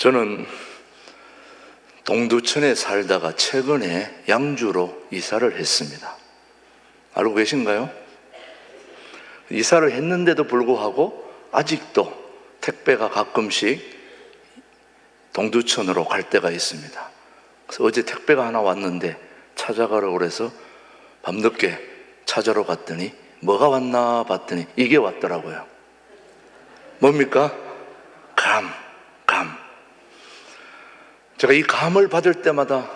저는 동두천에 살다가 최근에 양주로 이사를 했습니다. 알고 계신가요? 이사를 했는데도 불구하고 아직도 택배가 가끔씩 동두천으로 갈 때가 있습니다. 그래서 어제 택배가 하나 왔는데 찾아가라고 그래서 밤늦게 찾아러 갔더니 뭐가 왔나 봤더니 이게 왔더라고요. 뭡니까? 감. 제가 이 감을 받을 때마다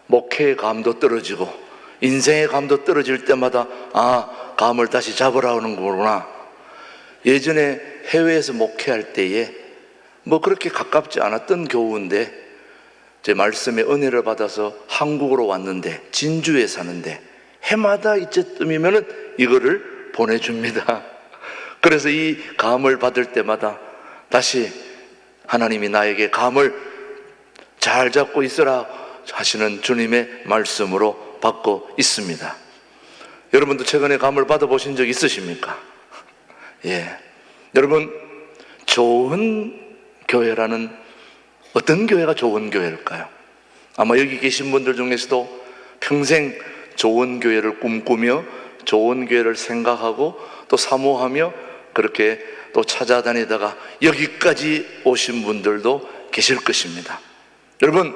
목회의 감도 떨어지고 인생의 감도 떨어질 때마다 감을 다시 잡으라 하는 거구나. 예전에 해외에서 목회할 때에 그렇게 가깝지 않았던 교우인데 제 말씀에 은혜를 받아서 한국으로 왔는데 진주에 사는데 해마다 이때쯤이면은 이거를 보내줍니다. 그래서 이 감을 받을 때마다 다시 하나님이 나에게 감을 잘 잡고 있으라 하시는 주님의 말씀으로 받고 있습니다. 여러분도 최근에 감을 받아보신 적 있으십니까? 예. 여러분, 좋은 교회라는 어떤 교회가 좋은 교회일까요? 아마 여기 계신 분들 중에서도 평생 좋은 교회를 꿈꾸며 좋은 교회를 생각하고 또 사모하며 그렇게 또 찾아다니다가 여기까지 오신 분들도 계실 것입니다. 여러분,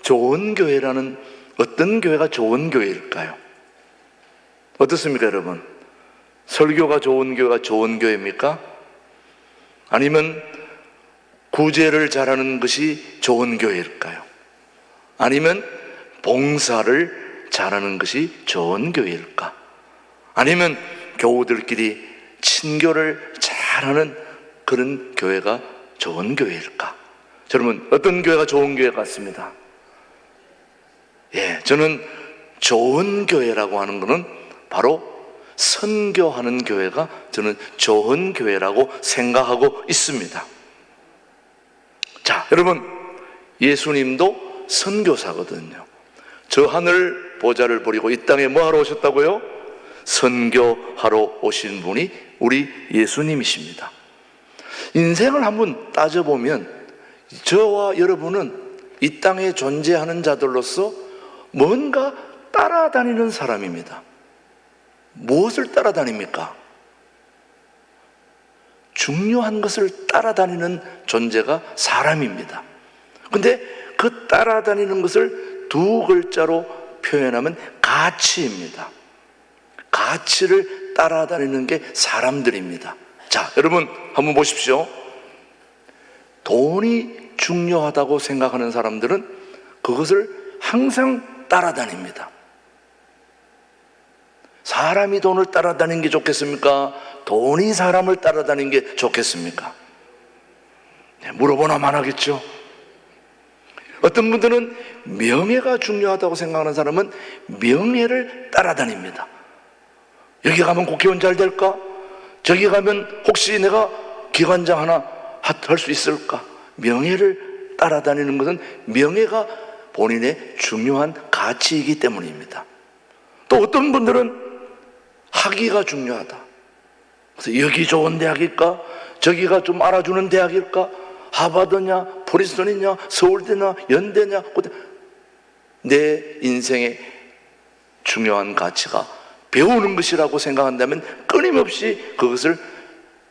좋은 교회라는 어떤 교회가 좋은 교회일까요? 어떻습니까, 여러분? 설교가 좋은 교회가 좋은 교회입니까? 아니면 구제를 잘하는 것이 좋은 교회일까요? 아니면 봉사를 잘하는 것이 좋은 교회일까? 아니면 교우들끼리 친교를 잘하는 그런 교회가 좋은 교회일까? 여러분, 어떤 교회가 좋은 교회 같습니다? 예, 저는 좋은 교회라고 하는 것은 바로 선교하는 교회가 저는 좋은 교회라고 생각하고 있습니다. 자, 여러분, 예수님도 선교사거든요. 저 하늘 보좌를 버리고 이 땅에 뭐 하러 오셨다고요? 선교하러 오신 분이 우리 예수님이십니다. 인생을 한번 따져보면 저와 여러분은 이 땅에 존재하는 자들로서 뭔가 따라다니는 사람입니다. 무엇을 따라다닙니까? 중요한 것을 따라다니는 존재가 사람입니다. 근데 그 따라다니는 것을 두 글자로 표현하면 가치입니다. 가치를 따라다니는 게 사람들입니다. 자, 여러분 한번 보십시오. 돈이 중요하다고 생각하는 사람들은 그것을 항상 따라다닙니다. 사람이 돈을 따라다니는 게 좋겠습니까? 돈이 사람을 따라다니는 게 좋겠습니까? 네, 물어보나만 하겠죠. 어떤 분들은 명예가 중요하다고 생각하는 사람은 명예를 따라다닙니다. 여기 가면 국회의원 잘 될까? 저기 가면 혹시 내가 기관장 하나 할 수 있을까? 명예를 따라다니는 것은 명예가 본인의 중요한 가치이기 때문입니다. 또 어떤 분들은 학위가 중요하다. 그래서 여기 좋은 대학일까? 저기가 좀 알아주는 대학일까? 하버드냐, 프린스턴이냐, 서울대냐, 연대냐. 내 인생의 중요한 가치가 배우는 것이라고 생각한다면 끊임없이 그것을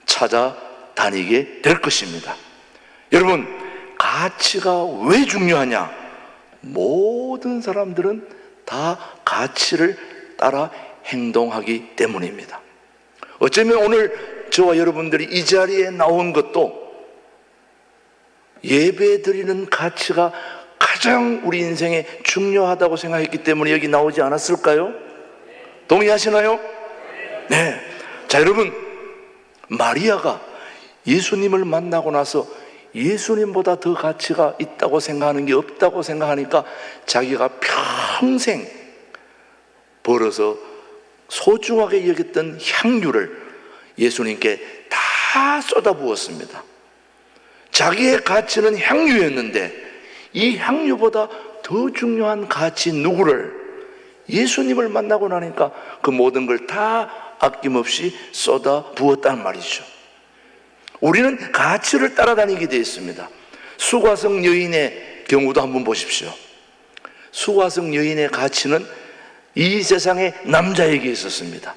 찾아다니게 될 것입니다. 여러분, 가치가 왜 중요하냐? 모든 사람들은 다 가치를 따라 행동하기 때문입니다. 어쩌면 오늘 저와 여러분들이 이 자리에 나온 것도 예배 드리는 가치가 가장 우리 인생에 중요하다고 생각했기 때문에 여기 나오지 않았을까요? 동의하시나요? 네. 자, 여러분, 마리아가 예수님을 만나고 나서 예수님보다 더 가치가 있다고 생각하는 게 없다고 생각하니까 자기가 평생 벌어서 소중하게 여겼던 향유를 예수님께 다 쏟아부었습니다. 자기의 가치는 향유였는데 이 향유보다 더 중요한 가치 누구를? 예수님을 만나고 나니까 그 모든 걸 다 아낌없이 쏟아 부었단 말이죠. 우리는 가치를 따라다니게 되어 있습니다. 수가성 여인의 경우도 한번 보십시오. 수가성 여인의 가치는 이 세상의 남자에게 있었습니다.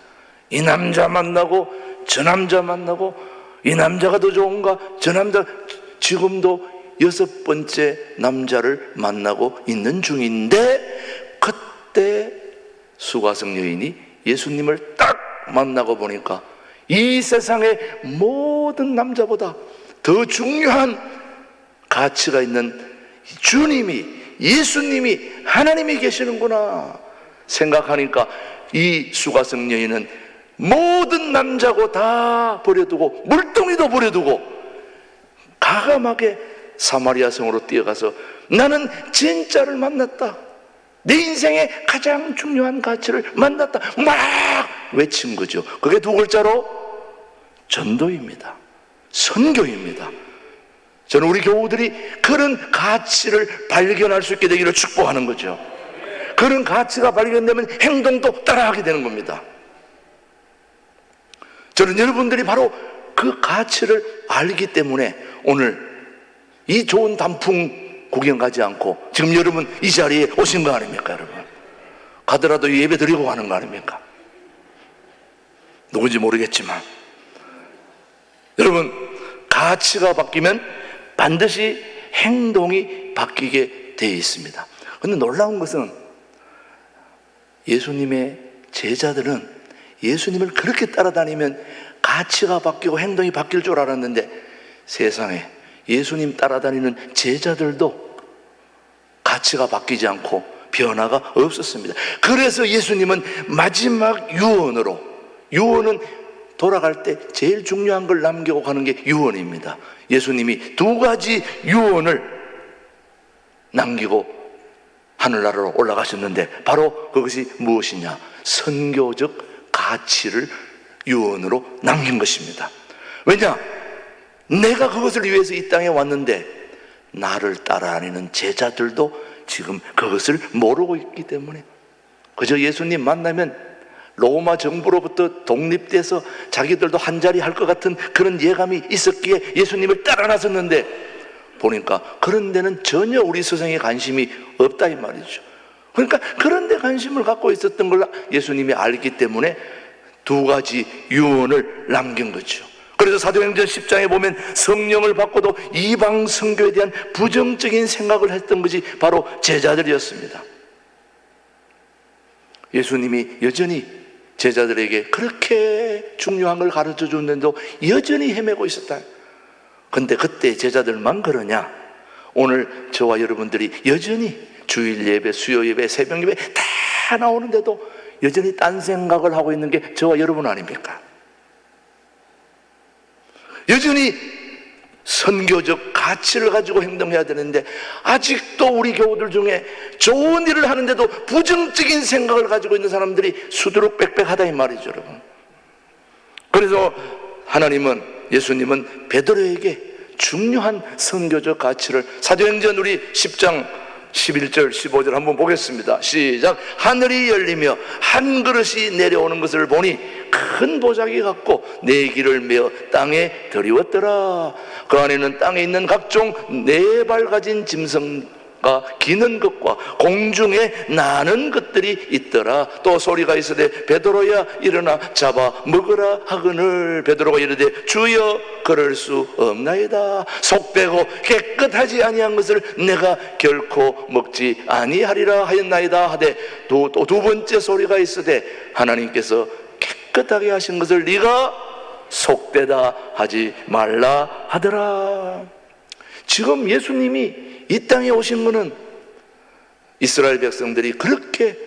이 남자 만나고 저 남자 만나고, 이 남자가 더 좋은가, 저 남자, 지금도 6번째 남자를 만나고 있는 중인데, 그때 수가성 여인이 예수님을 딱 만나고 보니까 이 세상의 모든 남자보다 더 중요한 가치가 있는 주님이, 예수님이, 하나님이 계시는구나 생각하니까 이 수가성 여인은 모든 남자고 다 버려두고, 물동이도 버려두고 가감하게 사마리아 성으로 뛰어가서 나는 진짜를 만났다, 내 인생의 가장 중요한 가치를 만났다 막 외친 거죠. 그게 두 글자로 전도입니다. 선교입니다. 저는 우리 교우들이 그런 가치를 발견할 수 있게 되기를 축복하는 거죠. 그런 가치가 발견되면 행동도 따라하게 되는 겁니다. 저는 여러분들이 바로 그 가치를 알기 때문에 오늘 이 좋은 단풍 구경 가지 않고 지금 여러분 이 자리에 오신 거 아닙니까? 여러분 가더라도 예배 드리고 가는 거 아닙니까? 누군지 모르겠지만 여러분, 가치가 바뀌면 반드시 행동이 바뀌게 되어 있습니다. 그런데 놀라운 것은 예수님의 제자들은 예수님을 그렇게 따라다니면 가치가 바뀌고 행동이 바뀔 줄 알았는데, 세상에 예수님 따라다니는 제자들도 가치가 바뀌지 않고 변화가 없었습니다. 그래서 예수님은 마지막 유언으로, 유언은 돌아갈 때 제일 중요한 걸 남기고 가는 게 유언입니다. 예수님이 두 가지 유언을 남기고 하늘나라로 올라가셨는데 바로 그것이 무엇이냐? 선교적 가치를 유언으로 남긴 것입니다. 왜냐? 내가 그것을 위해서 이 땅에 왔는데 나를 따라다니는 제자들도 지금 그것을 모르고 있기 때문에, 그저 예수님 만나면 로마 정부로부터 독립돼서 자기들도 한 자리 할 것 같은 그런 예감이 있었기에 예수님을 따라 나섰는데, 보니까 그런 데는 전혀 우리 세상에 관심이 없다 이 말이죠. 그러니까 그런 데 관심을 갖고 있었던 걸 예수님이 알기 때문에 두 가지 유언을 남긴 거죠. 그래서 사도행전 10장에 보면 성령을 받고도 이방 선교에 대한 부정적인 생각을 했던 것이 바로 제자들이었습니다. 예수님이 여전히 제자들에게 그렇게 중요한 걸 가르쳐 줬는데도 여전히 헤매고 있었다. 근데 그때 제자들만 그러냐? 오늘 저와 여러분들이 여전히 주일 예배, 수요 예배, 새벽 예배 다 나오는데도 여전히 딴 생각을 하고 있는 게 저와 여러분 아닙니까? 여전히 선교적 가치를 가지고 행동해야 되는데 아직도 우리 교우들 중에 좋은 일을 하는데도 부정적인 생각을 가지고 있는 사람들이 수두룩빽빽하다 이 말이죠, 여러분. 그래서 하나님은, 예수님은 베드로에게 중요한 선교적 가치를, 사도행전 우리 10장 11절 15절 한번 보겠습니다. 시작. 하늘이 열리며 한 그릇이 내려오는 것을 보니 큰 보자기 같고 네 길을 메어 땅에 들이웠더라. 그 안에는 땅에 있는 각종 네 발 가진 짐승과 기는 것과 공중에 나는 것들이 있더라. 또 소리가 있으되 베드로야 일어나 잡아 먹으라 하거늘 베드로가 이르되 주여 그럴 수 없나이다. 속되고 깨끗하지 아니한 것을 내가 결코 먹지 아니하리라 하였나이다 하되 또 두 번째 소리가 있으되 하나님께서 깨끗하게 하신 것을 네가 속되다 하지 말라 하더라. 지금 예수님이 이 땅에 오신 것은 이스라엘 백성들이 그렇게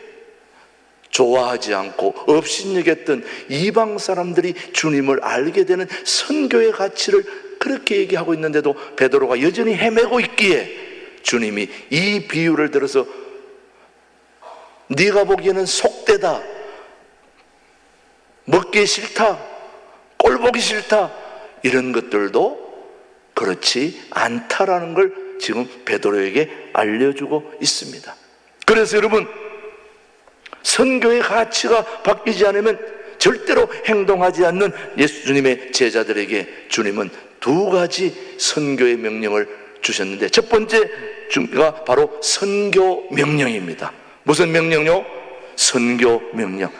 좋아하지 않고 업신여겼던 이방 사람들이 주님을 알게 되는 선교의 가치를 그렇게 얘기하고 있는데도 베드로가 여전히 헤매고 있기에 주님이 이 비유를 들어서 네가 보기에는 속되다, 먹기 싫다, 꼴 보기 싫다, 이런 것들도 그렇지 않다라는 걸 지금 베드로에게 알려주고 있습니다. 그래서 여러분, 선교의 가치가 바뀌지 않으면 절대로 행동하지 않는 예수님의 제자들에게 주님은 두 가지 선교의 명령을 주셨는데, 첫 번째가 바로 선교 명령입니다. 무슨 명령요? 선교 명령.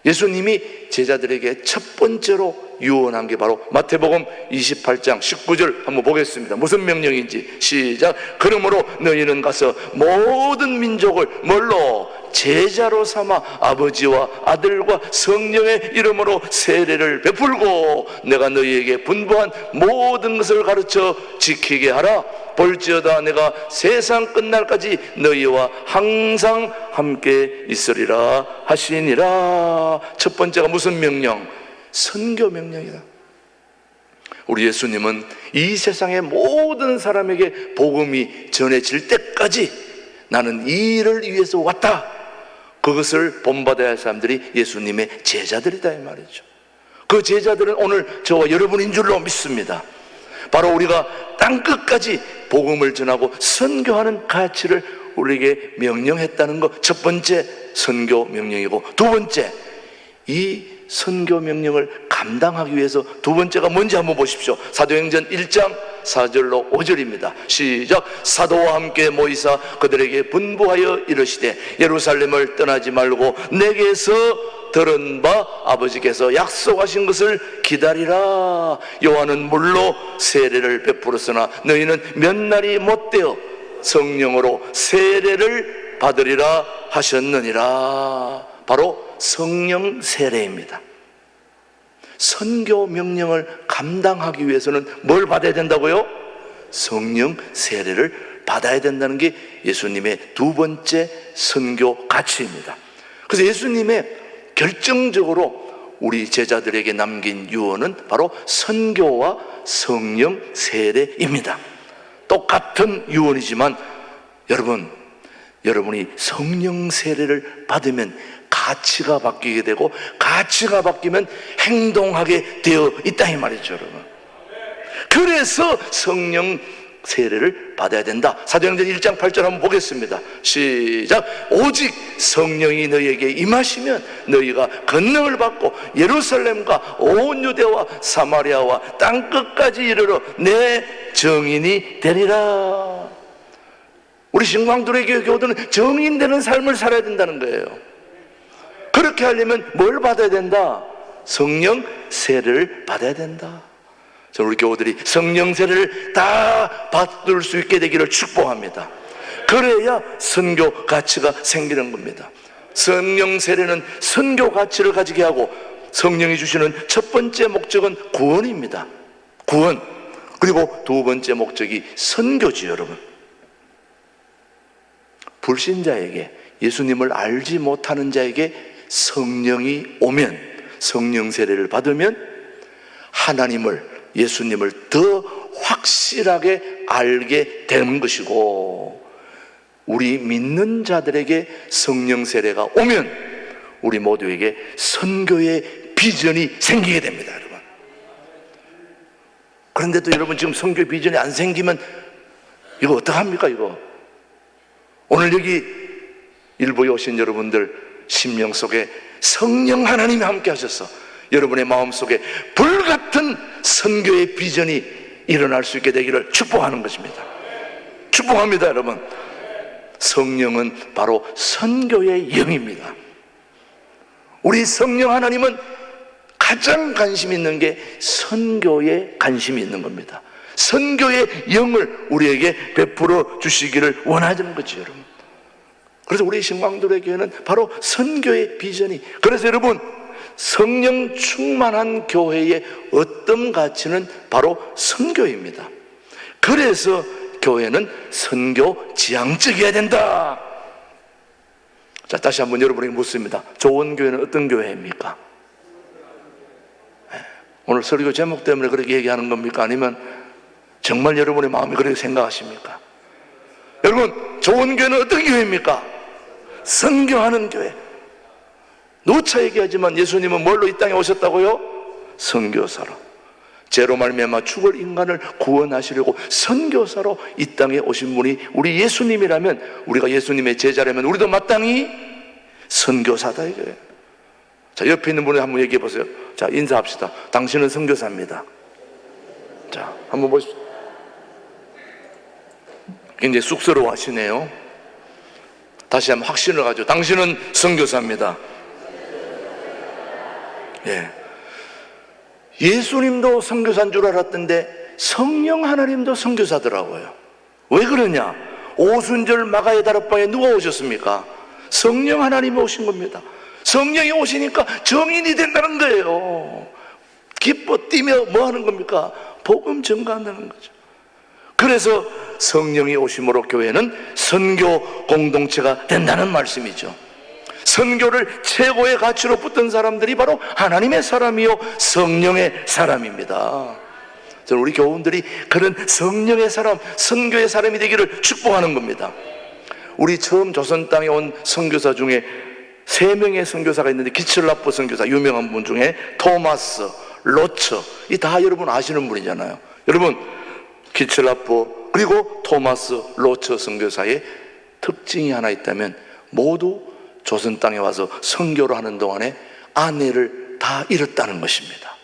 예수님이 제자들에게 첫 번째로 유언한 게 바로 마태복음 28장 19절 한번 보겠습니다. 무슨 명령인지 시작. 그러므로 너희는 가서 모든 민족을 뭘로? 제자로 삼아 아버지와 아들과 성령의 이름으로 세례를 베풀고 내가 너희에게 분부한 모든 것을 가르쳐 지키게 하라. 볼지어다 내가 세상 끝날까지 너희와 항상 함께 있으리라 하시니라. 첫 번째가 무슨 명령? 선교 명령이다. 우리 예수님은 이 세상의 모든 사람에게 복음이 전해질 때까지 나는 이 일을 위해서 왔다. 그것을 본받아야 할 사람들이 예수님의 제자들이다 이 말이죠. 그 제자들은 오늘 저와 여러분인 줄로 믿습니다. 바로 우리가 땅끝까지 복음을 전하고 선교하는 가치를 우리에게 명령했다는 것, 첫 번째 선교 명령이고, 두 번째 이 선교 명령을 감당하기 위해서 두 번째가 뭔지 한번 보십시오. 사도행전 1장 4절로 5절입니다. 시작. 사도와 함께 모이사 그들에게 분부하여 이르시되 예루살렘을 떠나지 말고 내게서 들은 바 아버지께서 약속하신 것을 기다리라. 요한은 물로 세례를 베풀었으나 너희는 몇 날이 못되어 성령으로 세례를 받으리라 하셨느니라. 바로 성령 세례입니다. 선교 명령을 감당하기 위해서는 뭘 받아야 된다고요? 성령 세례를 받아야 된다는 게 예수님의 두 번째 선교 가치입니다. 그래서 예수님의 결정적으로 우리 제자들에게 남긴 유언은 바로 선교와 성령 세례입니다. 똑같은 유언이지만 여러분이 성령 세례를 받으면 가치가 바뀌게 되고, 가치가 바뀌면 행동하게 되어 있다 이 말이죠, 여러분. 그래서 성령 세례를 받아야 된다. 사도행전 1장 8절 한번 보겠습니다. 시작. 오직 성령이 너희에게 임하시면 너희가 권능을 받고 예루살렘과 온 유대와 사마리아와 땅끝까지 이르러 내 증인이 되리라. 우리 신광두레교회 교우들은 증인되는 삶을 살아야 된다는 거예요. 그렇게 하려면 뭘 받아야 된다? 성령 세례를 받아야 된다. 저는 우리 교우들이 성령 세례를 다 받을 수 있게 되기를 축복합니다. 그래야 선교 가치가 생기는 겁니다. 성령 세례는 선교 가치를 가지게 하고, 성령이 주시는 첫 번째 목적은 구원입니다. 구원. 그리고 두 번째 목적이 선교지, 여러분. 불신자에게, 예수님을 알지 못하는 자에게 성령이 오면, 성령 세례를 받으면 하나님을, 예수님을 더 확실하게 알게 되는 것이고, 우리 믿는 자들에게 성령 세례가 오면 우리 모두에게 선교의 비전이 생기게 됩니다, 여러분. 그런데도 여러분 지금 선교의 비전이 안 생기면 이거 어떡합니까, 이거? 오늘 여기 일부에 오신 여러분들 심령 속에 성령 하나님이 함께 하셔서 여러분의 마음속에 불같은 선교의 비전이 일어날 수 있게 되기를 축복하는 것입니다. 축복합니다, 여러분. 성령은 바로 선교의 영입니다. 우리 성령 하나님은 가장 관심 있는 게 선교에 관심이 있는 겁니다. 선교의 영을 우리에게 베풀어 주시기를 원하는 거죠, 여러분. 그래서 우리 신광두레 교회는 바로 선교의 비전이, 그래서 여러분 성령 충만한 교회의 어떤 가치는 바로 선교입니다. 그래서 교회는 선교 지향적이어야 된다. 자, 다시 한번 여러분에게 묻습니다. 좋은 교회는 어떤 교회입니까? 오늘 설교 제목 때문에 그렇게 얘기하는 겁니까? 아니면 정말 여러분의 마음이 그렇게 생각하십니까? 여러분, 좋은 교회는 어떤 교회입니까? 선교하는 교회. 누차 얘기하지만 예수님은 뭘로 이 땅에 오셨다고요? 선교사로. 죄로 말미암아 죽을 인간을 구원하시려고 선교사로 이 땅에 오신 분이 우리 예수님이라면, 우리가 예수님의 제자라면 우리도 마땅히 선교사다 이거예요. 자, 옆에 있는 분에 한번 얘기해 보세요. 자, 인사합시다. 당신은 선교사입니다. 자, 한번 보십시오. 굉장히 쑥스러워 하시네요. 다시 한번 확신을 가지고, 당신은 선교사입니다. 예. 예수님도 선교사인 줄 알았던데 성령 하나님도 선교사더라고요. 왜 그러냐? 오순절 마가의 다락방에 누가 오셨습니까? 성령 하나님이 오신 겁니다. 성령이 오시니까 정인이 된다는 거예요. 기뻐 뛰며 뭐 하는 겁니까? 복음 전가한다는 거죠. 그래서 성령이 오심으로 교회는 선교 공동체가 된다는 말씀이죠. 선교를 최고의 가치로 붙든 사람들이 바로 하나님의 사람이요 성령의 사람입니다. 저는 우리 교우들이 그런 성령의 사람, 선교의 사람이 되기를 축복하는 겁니다. 우리 처음 조선 땅에 온 선교사 중에 3명의 선교사가 있는데, 기철라포 선교사 유명한 분 중에 토마스, 로처, 이 다 여러분 아시는 분이잖아요. 여러분, 기철라포 그리고 토마스, 로처 선교사의 특징이 하나 있다면 모두 조선 땅에 와서 선교를 하는 동안에 아내를 다 잃었다는 것입니다.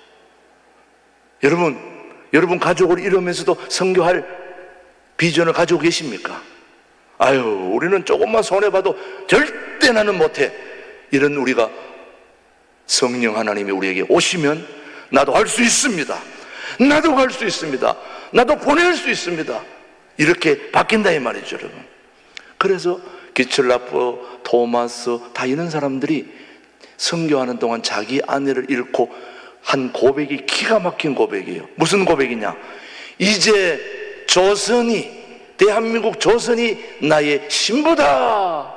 여러분 가족을 잃으면서도 선교할 비전을 가지고 계십니까? 아유, 우리는 조금만 손해봐도 절대 나는 못해. 이런 우리가 성령 하나님이 우리에게 오시면 나도 할 수 있습니다. 나도 할 수 있습니다. 나도 보낼 수 있습니다. 이렇게 바뀐다 이 말이죠, 여러분. 그래서 기철라포, 토마스 다 이런 사람들이 선교하는 동안 자기 아내를 잃고 한 고백이 기가 막힌 고백이에요. 무슨 고백이냐? 이제 조선이, 대한민국 조선이 나의 신부다,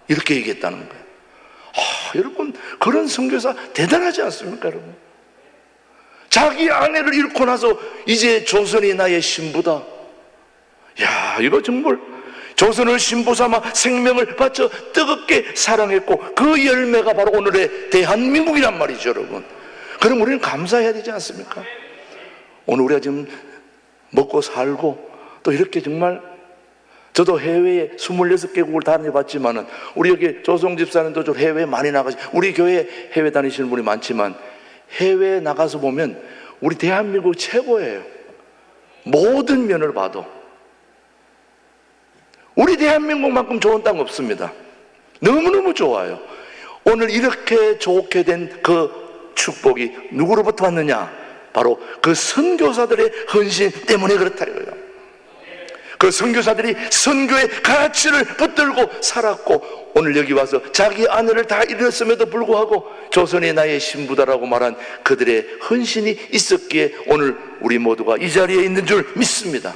이렇게 얘기했다는 거예요. 여러분, 그런 선교사 대단하지 않습니까, 여러분? 자기 아내를 잃고 나서 이제 조선이 나의 신부다. 야, 이거 정말 조선을 신부 삼아 생명을 바쳐 뜨겁게 사랑했고 그 열매가 바로 오늘의 대한민국이란 말이죠, 여러분. 그럼 우리는 감사해야 되지 않습니까? 오늘 우리가 지금 먹고 살고 또 이렇게 정말, 저도 해외에 26개국을 다녀봤지만은, 우리 여기 조성 집사님도 좀 해외에 많이 나가시고, 우리 교회에 해외 다니시는 분이 많지만 해외에 나가서 보면 우리 대한민국 최고예요. 모든 면을 봐도 우리 대한민국만큼 좋은 땅 없습니다. 너무너무 좋아요. 오늘 이렇게 좋게 된 그 축복이 누구로부터 왔느냐? 바로 그 선교사들의 헌신 때문에 그렇다 이거예요. 그 선교사들이 선교의 가치를 붙들고 살았고, 오늘 여기 와서 자기 아내를 다 잃었음에도 불구하고 조선이 나의 신부다라고 말한 그들의 헌신이 있었기에 오늘 우리 모두가 이 자리에 있는 줄 믿습니다.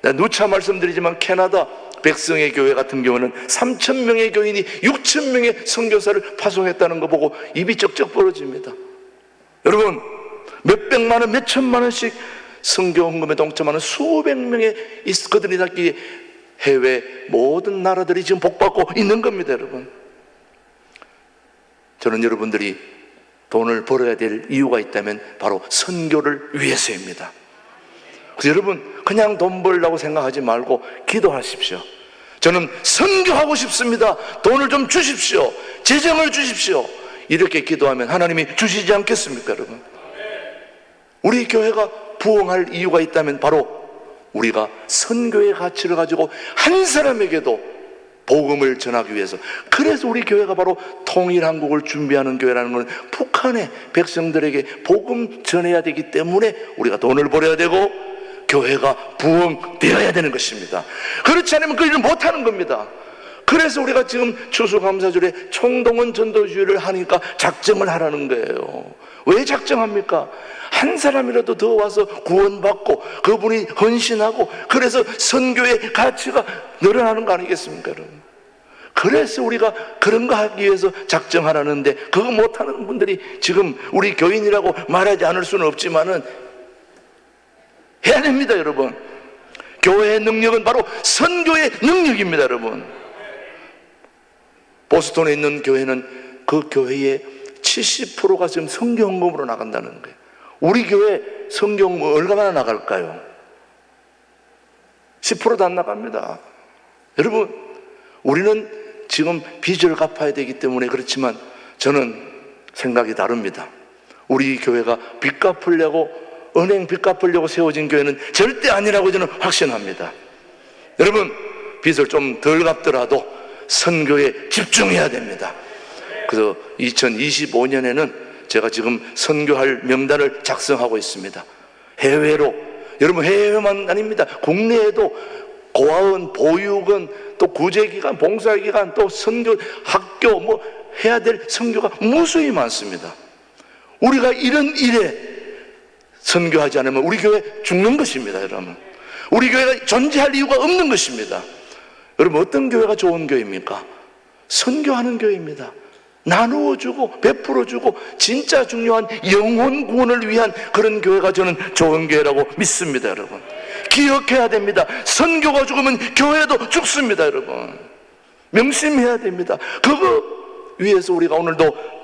내가 누차 말씀드리지만 캐나다 백성의 교회 같은 경우는 3,000명의 교인이 6,000명의 선교사를 파송했다는 거 보고 입이 쩍쩍 벌어집니다. 여러분, 몇백만 원, 몇천만 원씩 선교 헌금에 동참하는 수백 명의 그들이 닿기에 해외 모든 나라들이 지금 복받고 있는 겁니다, 여러분. 저는 여러분들이 돈을 벌어야 될 이유가 있다면 바로 선교를 위해서입니다. 그래서 여러분, 그냥 돈 벌려고 생각하지 말고 기도하십시오. 저는 선교하고 싶습니다. 돈을 좀 주십시오. 재정을 주십시오. 이렇게 기도하면 하나님이 주시지 않겠습니까, 여러분? 우리 교회가 부흥할 이유가 있다면 바로 우리가 선교의 가치를 가지고 한 사람에게도 복음을 전하기 위해서. 그래서 우리 교회가 바로 통일한국을 준비하는 교회라는 것은 북한의 백성들에게 복음 전해야 되기 때문에 우리가 돈을 벌어야 되고 교회가 부흥되어야 되는 것입니다. 그렇지 않으면 그 일을 못하는 겁니다. 그래서 우리가 지금 추수감사절에 총동원 전도주의를 하니까 작정을 하라는 거예요. 왜 작정합니까? 한 사람이라도 더 와서 구원받고 그분이 헌신하고, 그래서 선교의 가치가 늘어나는 거 아니겠습니까, 여러분? 그래서 우리가 그런 거 하기 위해서 작정하라는데, 그거 못하는 분들이 지금 우리 교인이라고 말하지 않을 수는 없지만은 해야 됩니다, 여러분. 교회의 능력은 바로 선교의 능력입니다, 여러분. 보스턴에 있는 교회는 그 교회의 70%가 지금 선교헌금으로 나간다는 거예요. 우리 교회 선교헌금 얼마나 나갈까요? 10%도 안 나갑니다. 여러분, 우리는 지금 빚을 갚아야 되기 때문에 그렇지만 저는 생각이 다릅니다. 우리 교회가 빚 갚으려고, 은행 빚 갚으려고 세워진 교회는 절대 아니라고 저는 확신합니다. 여러분, 빚을 좀 덜 갚더라도 선교에 집중해야 됩니다. 그래서 2025년에는 제가 지금 선교할 명단을 작성하고 있습니다. 해외로, 여러분 해외만 아닙니다. 국내에도 고아원, 보육원, 또 구제기관, 봉사기관, 또 선교, 학교, 뭐 해야 될 선교가 무수히 많습니다. 우리가 이런 일에 선교하지 않으면 우리 교회 죽는 것입니다, 여러분. 우리 교회가 존재할 이유가 없는 것입니다. 여러분, 어떤 교회가 좋은 교회입니까? 선교하는 교회입니다. 나누어주고 베풀어주고 진짜 중요한 영혼 구원을 위한 그런 교회가 저는 좋은 교회라고 믿습니다, 여러분. 기억해야 됩니다. 선교가 죽으면 교회도 죽습니다, 여러분. 명심해야 됩니다. 그거 위해서 우리가 오늘도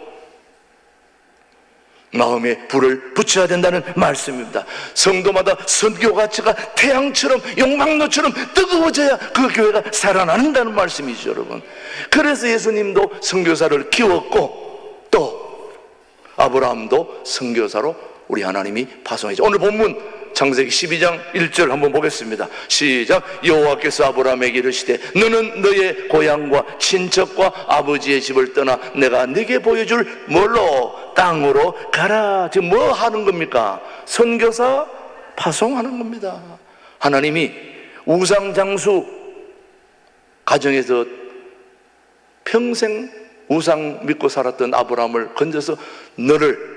마음에 불을 붙여야 된다는 말씀입니다. 성도마다 선교 가치가 태양처럼 용광로처럼 뜨거워져야 그 교회가 살아난다는 말씀이죠, 여러분. 그래서 예수님도 선교사를 키웠고 또 아브라함도 선교사로 우리 하나님이 파송했죠. 오늘 본문 창세기 12장 1절 한번 보겠습니다. 시작. 여호와께서 아브라함에게 이르시되 너는 너의 고향과 친척과 아버지의 집을 떠나 내가 네게 보여줄 뭘로? 땅으로 가라. 지금 뭐 하는 겁니까? 선교사 파송하는 겁니다. 하나님이 우상장수 가정에서 평생 우상 믿고 살았던 아브라함을 건져서 너를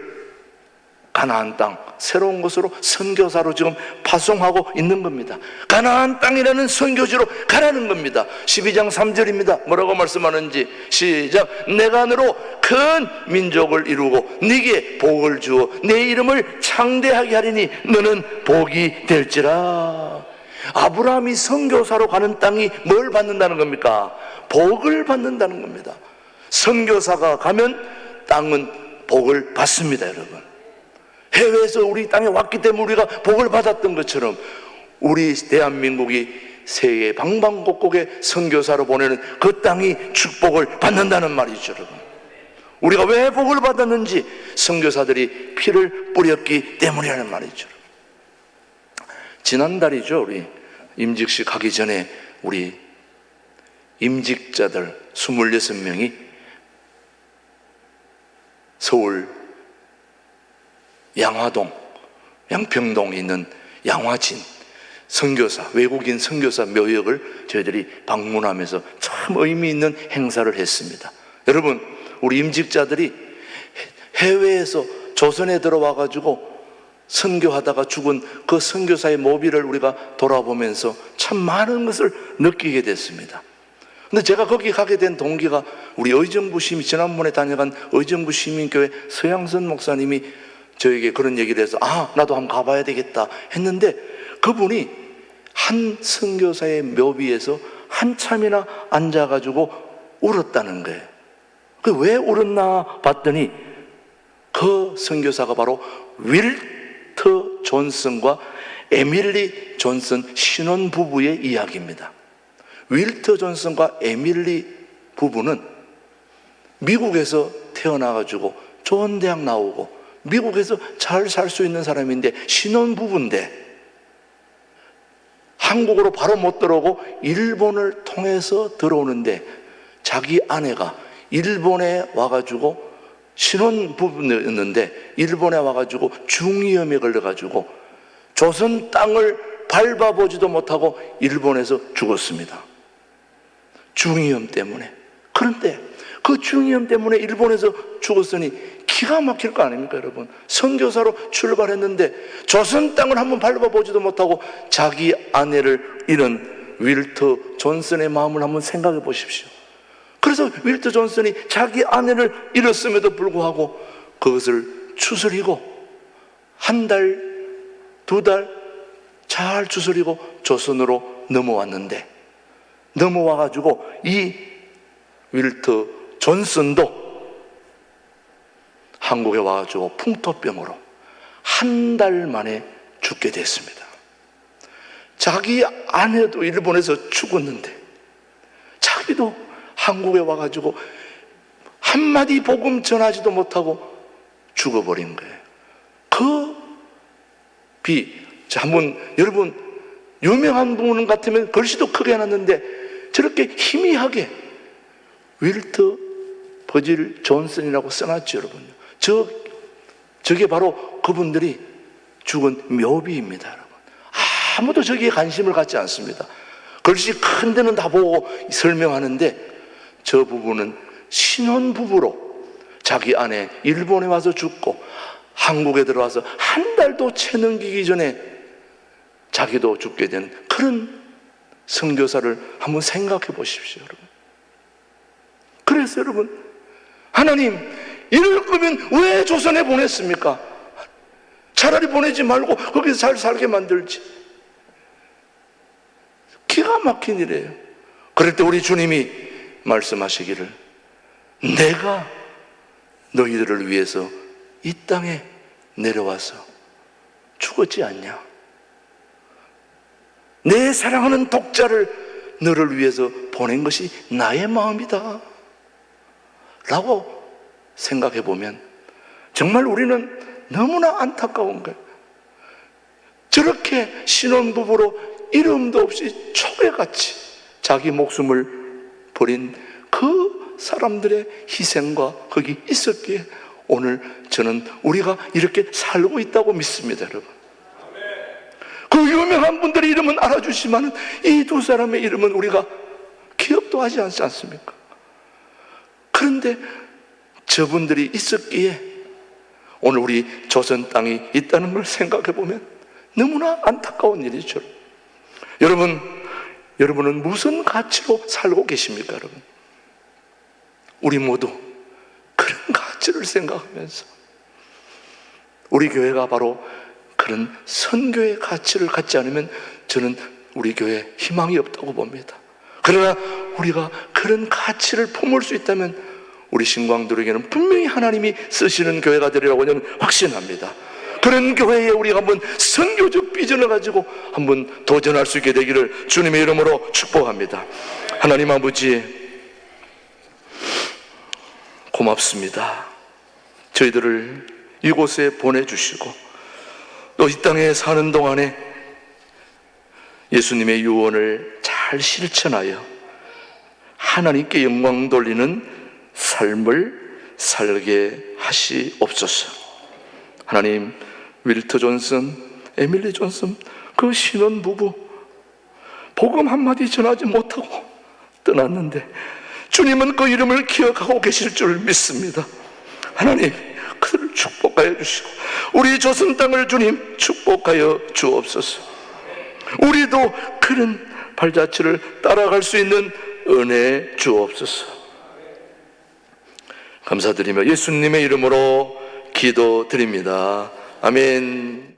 가나안 땅, 새로운 곳으로 선교사로 지금 파송하고 있는 겁니다. 가나안 땅이라는 선교지로 가라는 겁니다. 12장 3절입니다. 뭐라고 말씀하는지 시작. 내가 너로 큰 민족을 이루고 네게 복을 주어 내 이름을 창대하게 하리니 너는 복이 될지라. 아브라함이 선교사로 가는 땅이 뭘 받는다는 겁니까? 복을 받는다는 겁니다. 선교사가 가면 땅은 복을 받습니다, 여러분. 해외에서 우리 땅에 왔기 때문에 우리가 복을 받았던 것처럼 우리 대한민국이 세계 방방곡곡에 선교사로 보내는 그 땅이 축복을 받는다는 말이죠, 여러분. 우리가 왜 복을 받았는지 선교사들이 피를 뿌렸기 때문이라는 말이죠. 지난달이죠, 우리 임직식 하기 전에 우리 임직자들 26명이 서울 양화동, 양평동에 있는 양화진 선교사, 외국인 선교사 묘역을 저희들이 방문하면서 참 의미 있는 행사를 했습니다. 여러분, 우리 임직자들이 해외에서 조선에 들어와 가지고 선교하다가 죽은 그 선교사의 모비를 우리가 돌아보면서 참 많은 것을 느끼게 됐습니다. 근데 제가 거기 가게 된 동기가 우리 의정부 시민, 지난번에 다녀간 의정부 시민교회 서양선 목사님이 저에게 그런 얘기를 해서 나도 한번 가봐야 되겠다 했는데 그분이 한 선교사의 묘비에서 한참이나 앉아가지고 울었다는 거예요. 왜 울었나 봤더니 그 선교사가 바로 윌터 존슨과 에밀리 존슨 신혼부부의 이야기입니다. 윌터 존슨과 에밀리 부부는 미국에서 태어나가지고 좋은 대학 나오고 미국에서 잘 살 수 있는 사람인데 신혼부부인데 한국으로 바로 못 들어오고 일본을 통해서 들어오는데 자기 아내가 일본에 와가지고 신혼부부였는데 일본에 와가지고 중이염에 걸려가지고 조선 땅을 밟아보지도 못하고 일본에서 죽었습니다. 중이염 때문에. 그런데 그 중이염 때문에 일본에서 죽었으니 기가 막힐 거 아닙니까, 여러분? 선교사로 출발했는데 조선 땅을 한번 밟아보지도 못하고 자기 아내를 잃은 윌터 존슨의 마음을 한번 생각해 보십시오. 그래서 윌터 존슨이 자기 아내를 잃었음에도 불구하고 그것을 추스리고 한 달, 두 달 잘 추스리고 조선으로 넘어왔는데 넘어와가지고 이 윌터 존슨도 한국에 와가지고 풍토병으로 한 달 만에 죽게 됐습니다. 자기 아내도 일본에서 죽었는데 자기도 한국에 와가지고 한마디 복음 전하지도 못하고 죽어버린 거예요. 그 한번 여러분 유명한 분 같으면 글씨도 크게 해놨는데 저렇게 희미하게 윌터 버질 존슨이라고 써놨죠, 여러분. 저게 바로 그분들이 죽은 묘비입니다, 여러분. 아무도 저기에 관심을 갖지 않습니다. 글씨 큰 데는 다 보고 설명하는데 저 부부는 신혼부부로 자기 아내 일본에 와서 죽고 한국에 들어와서 한 달도 채 넘기기 전에 자기도 죽게 되는 그런 선교사를 한번 생각해 보십시오, 여러분. 그래서 여러분, 하나님 이럴 거면 왜 조선에 보냈습니까? 차라리 보내지 말고 거기서 잘 살게 만들지. 기가 막힌 일이에요. 그럴 때 우리 주님이 말씀하시기를, 내가 너희들을 위해서 이 땅에 내려와서 죽었지 않냐? 내 사랑하는 독자를 너를 위해서 보낸 것이 나의 마음이다 라고 생각해 보면 정말 우리는 너무나 안타까운 거예요. 저렇게 신혼부부로 이름도 없이 초계같이 자기 목숨을 버린 그 사람들의 희생과 거기 있었기에 오늘 저는 우리가 이렇게 살고 있다고 믿습니다, 여러분. 그 유명한 분들의 이름은 알아주시지만 이 두 사람의 이름은 우리가 기억도 하지 않지 않습니까? 그런데 저분들이 있었기에 오늘 우리 조선 땅이 있다는 걸 생각해 보면 너무나 안타까운 일이죠. 여러분은 무슨 가치로 살고 계십니까, 여러분? 우리 모두 그런 가치를 생각하면서 우리 교회가 바로 그런 선교의 가치를 갖지 않으면 저는 우리 교회에 희망이 없다고 봅니다. 그러나 우리가 그런 가치를 품을 수 있다면 우리 신광들에게는 분명히 하나님이 쓰시는 교회가 되리라고 저는 확신합니다. 그런 교회에 우리가 한번 선교적 비전을 가지고 한번 도전할 수 있게 되기를 주님의 이름으로 축복합니다. 하나님 아버지, 고맙습니다. 저희들을 이곳에 보내주시고 또 이 땅에 사는 동안에 예수님의 유언을 잘 실천하여 하나님께 영광 돌리는 삶을 살게 하시옵소서. 하나님, 윌터 존슨, 에밀리 존슨, 그 신혼부부 복음 한마디 전하지 못하고 떠났는데 주님은 그 이름을 기억하고 계실 줄 믿습니다. 하나님, 그들을 축복하여 주시고 우리 조선 땅을 주님 축복하여 주옵소서. 우리도 그런 발자취를 따라갈 수 있는 은혜 주옵소서. 감사드리며 예수님의 이름으로 기도드립니다. 아멘.